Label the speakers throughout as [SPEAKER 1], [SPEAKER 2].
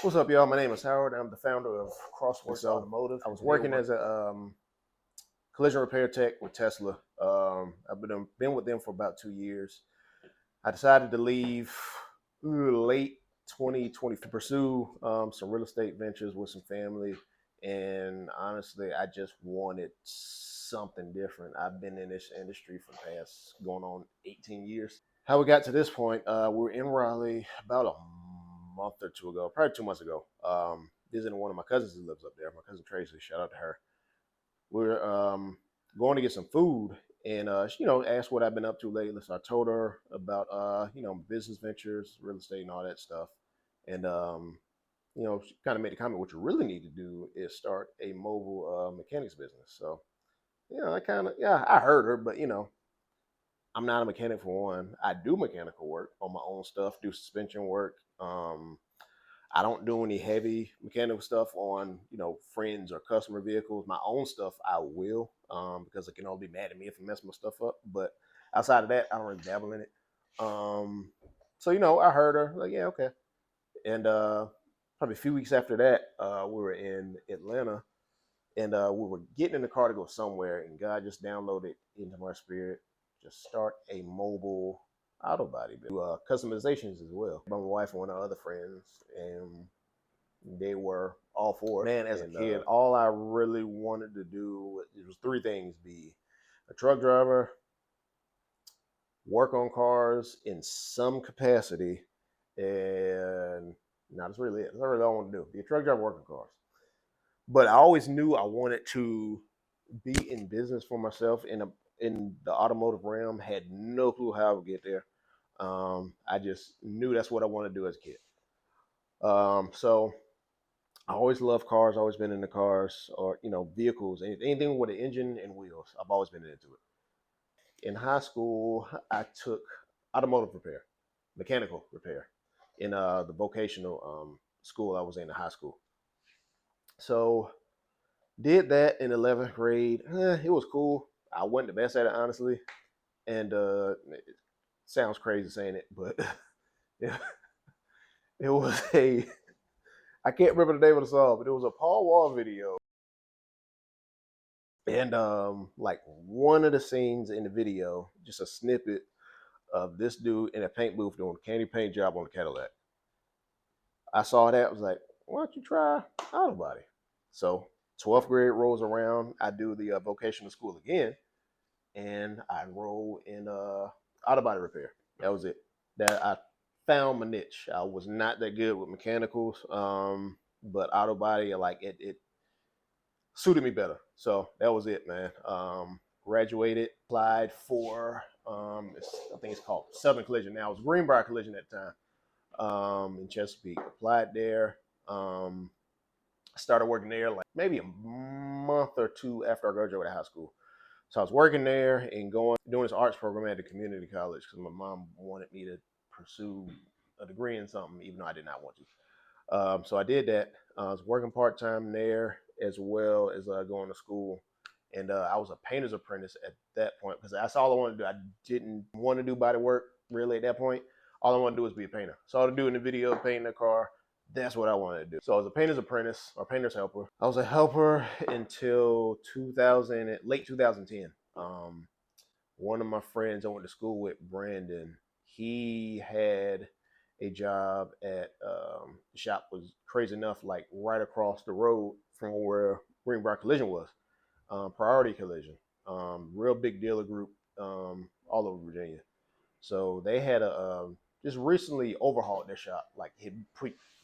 [SPEAKER 1] What's up, y'all? My name is Howard. I'm the founder of Crossworx Automotive. I was working as a collision repair tech with Tesla. I've been with them for about 2 years. I decided to leave late 2020 to pursue some real estate ventures with some family. And honestly, I just wanted something different. I've been in this industry for the past going on 18 years. How we got to this point, we were in Raleigh about a month or two ago, probably 2 months ago, visiting one of my cousins who lives up there. My cousin Tracy, shout out to her. We're going to get some food, and asked what I've been up to lately. So I told her about business ventures, real estate, and all that stuff. And she kind of made a comment. What you really need to do is start a mobile mechanics business. So I heard her, but I'm not a mechanic for one. I do mechanical work on my own stuff, do suspension work. I don't do any heavy mechanical stuff on, friends or customer vehicles. My own stuff, I will, because it can only be mad at me if I mess my stuff up. But outside of that, I don't really dabble in it. So I heard her like, yeah, okay. And probably a few weeks after that, we were in Atlanta, and we were getting in the car to go somewhere, and God just downloaded into my spirit, just start a mobile auto body, customizations as well. My wife and one of our other friends, and they were all for it. Man, as a kid, all I really wanted to do was three things: be a truck driver, work on cars in some capacity, and that's really it. That's really all I want to do: be a truck driver, work on cars. But I always knew I wanted to be in business for myself in the automotive realm. Had no clue how I would get there. I just knew that's what I wanted to do as a kid. So I always loved cars. Always been into cars or vehicles, anything with an engine and wheels. I've always been into it. In high school, I took automotive repair, mechanical repair, in the vocational school I was in high school. So did that in 11th grade. It was cool. I wasn't the best at it, honestly. And it sounds crazy saying it, but it, it was I can't remember the name of the song, but it was a Paul Wall video. And like one of the scenes in the video, just a snippet of this dude in a paint booth doing a candy paint job on a Cadillac. I saw that, I was like, why don't you try auto body? So 12th grade rolls around, I do the vocational school again, and I enroll in auto body repair. That was it. That I found my niche. I was not that good with mechanicals, but auto body, like it suited me better. So that was it, man. Graduated, applied for I think it's called Southern Collision now. It was Greenbrier Collision at the time, in Chesapeake. Applied there. Started working there like maybe a month or two after I graduated high school. So I was working there and doing this arts program at the community college because my mom wanted me to pursue a degree in something, even though I did not want to. So I did that. I was working part time there as well as going to school, and I was a painter's apprentice at that point because that's all I wanted to do. I didn't want to do body work really at that point. All I wanted to do was be a painter. So I was doing the video, painting a car. That's what I wanted to do. So I was a painter's apprentice or painter's helper. I was a helper until late 2010. One of my friends I went to school with, Brandon, he had a job at the shop was crazy enough, like right across the road from where Greenbrier Collision was, Priority Collision, real big dealer group all over Virginia. So they had just recently overhauled their shop, like he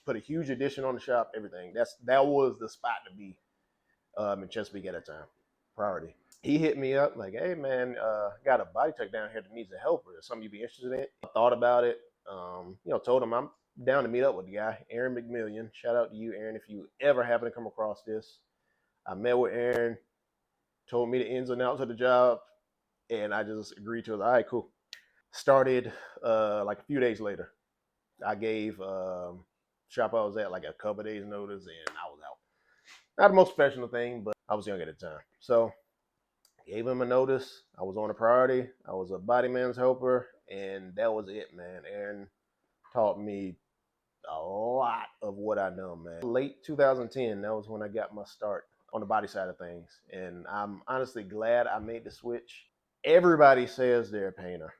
[SPEAKER 1] put a huge addition on the shop, everything. That was the spot to be in Chesapeake at that time, Priority. He hit me up like, hey man, got a body tech down here that needs a helper. Is something you'd be interested in? I thought about it. Told him I'm down to meet up with the guy, Aaron McMillian. Shout out to you, Aaron, if you ever happen to come across this. I met with Aaron, told me the ins and outs of the job, and I just agreed to it. All right, cool. Started like a few days later. I gave shop I was at like a couple of days notice, and I was out. Not the most professional thing, but I was young at the time. So gave him a notice. I was on a priority. I was a body man's helper, and that was it, man. Aaron taught me a lot of what I know, man. Late 2010, that was when I got my start on the body side of things. And I'm honestly glad I made the switch. Everybody says they're a painter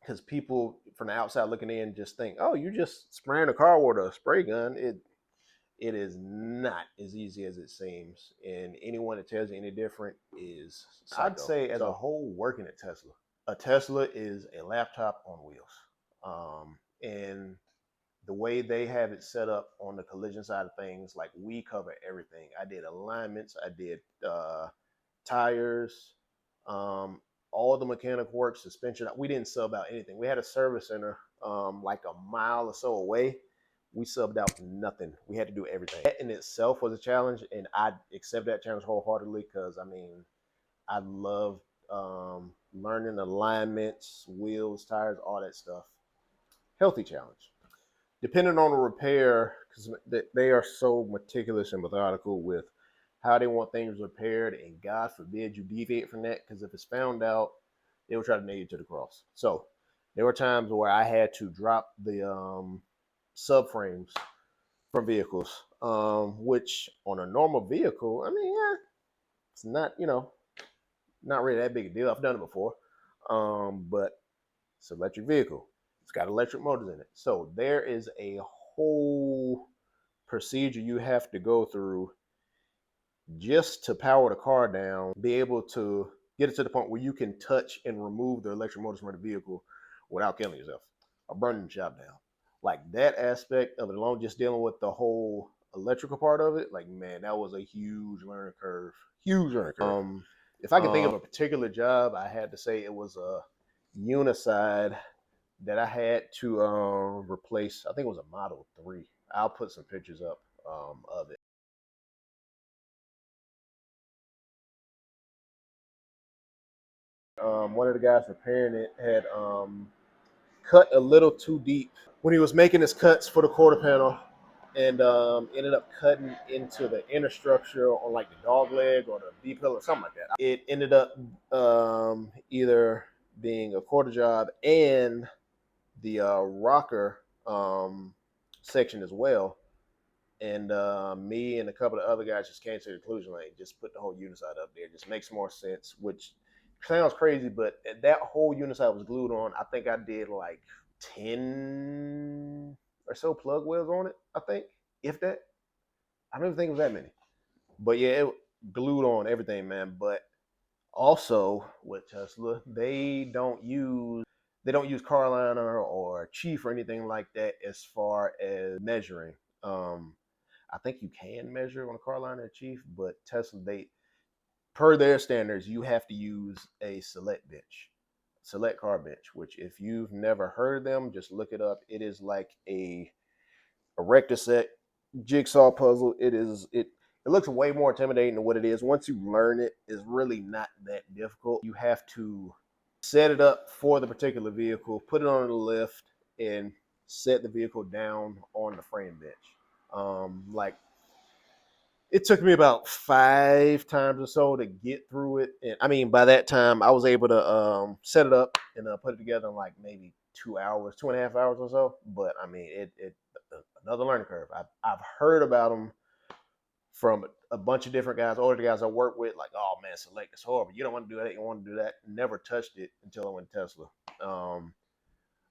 [SPEAKER 1] because people from the outside looking in just think, oh, you're just spraying a car with a spray gun. It is not as easy as it seems. And anyone that tells you any different is psycho. I'd say as a whole, working at Tesla, a Tesla is a laptop on wheels. And the way they have it set up on the collision side of things, like we cover everything. I did alignments, I did tires, all the mechanical work, suspension. We didn't sub out anything. We had a service center like a mile or so away. We subbed out nothing. We had to do everything. That in itself was a challenge, and I accept that challenge wholeheartedly because, I mean, I love learning alignments, wheels, tires, all that stuff. Healthy challenge. Depending on the repair, because they are so meticulous and methodical with how they want things repaired, and God forbid you deviate from that, because if it's found out, they will try to nail you to the cross. So there were times where I had to drop the subframes from vehicles, which on a normal vehicle, I mean, yeah, it's not, not really that big a deal. I've done it before, but it's an electric vehicle. It's got electric motors in it. So there is a whole procedure you have to go through just to power the car down, be able to get it to the point where you can touch and remove the electric motors from the vehicle without killing yourself or burning the shop down. Like that aspect of it alone, just dealing with the whole electrical part of it, like, man, that was a huge learning curve. Huge learning curve. If I can think of a particular job, I had to say it was a uniside that I had to replace. I think it was a Model 3. I'll put some pictures up of it. One of the guys repairing it had cut a little too deep when he was making his cuts for the quarter panel, and ended up cutting into the inner structure on like the dog leg or the B pillar or something like that. It ended up either being a quarter job and the rocker section as well. And me and a couple of other guys just came to the conclusion, like, just put the whole uniside up there. It just makes more sense, which sounds crazy, but that whole uniside was glued on. I think I did like 10 or so plug welds on it, I think, if that. I don't even think it was that many. But yeah, it glued on everything, man. But also with Tesla, they don't use Carliner or Chief or anything like that as far as measuring. I think you can measure on a Carliner or Chief, but Tesla, they, per their standards, you have to use a select car bench, which if you've never heard of them, just look it up. It is like a rector set jigsaw puzzle. It looks way more intimidating than what it is. Once you learn it, it's really not that difficult. You have to set it up for the particular vehicle, put it on the lift, and set the vehicle down on the frame bench. Like, it took me about 5 times or so to get through it. And I mean, by that time, I was able to set it up and put it together in like maybe 2 hours, 2.5 hours or so. But I mean, it another learning curve. I've heard about them from a bunch of different guys, older guys I work with, like, oh man, select is horrible. You don't want to do that. You want to do that. Never touched it until I went to Tesla.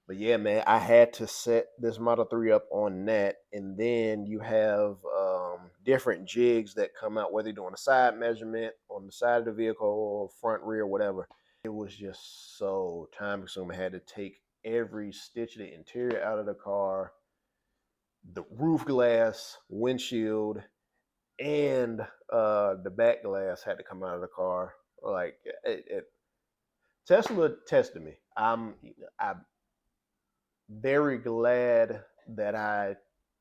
[SPEAKER 1] But yeah, man, I had to set this Model 3 up on that. And then you have different jigs that come out, whether you're doing a side measurement on the side of the vehicle or front, rear, whatever. It was just so time consuming. I had to take every stitch of the interior out of the car, the roof glass, windshield, and the back glass had to come out of the car. Like, Tesla tested me. I'm very glad that I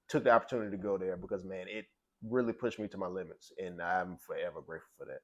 [SPEAKER 1] took the opportunity to go there because, man, it really pushed me to my limits, and I'm forever grateful for that.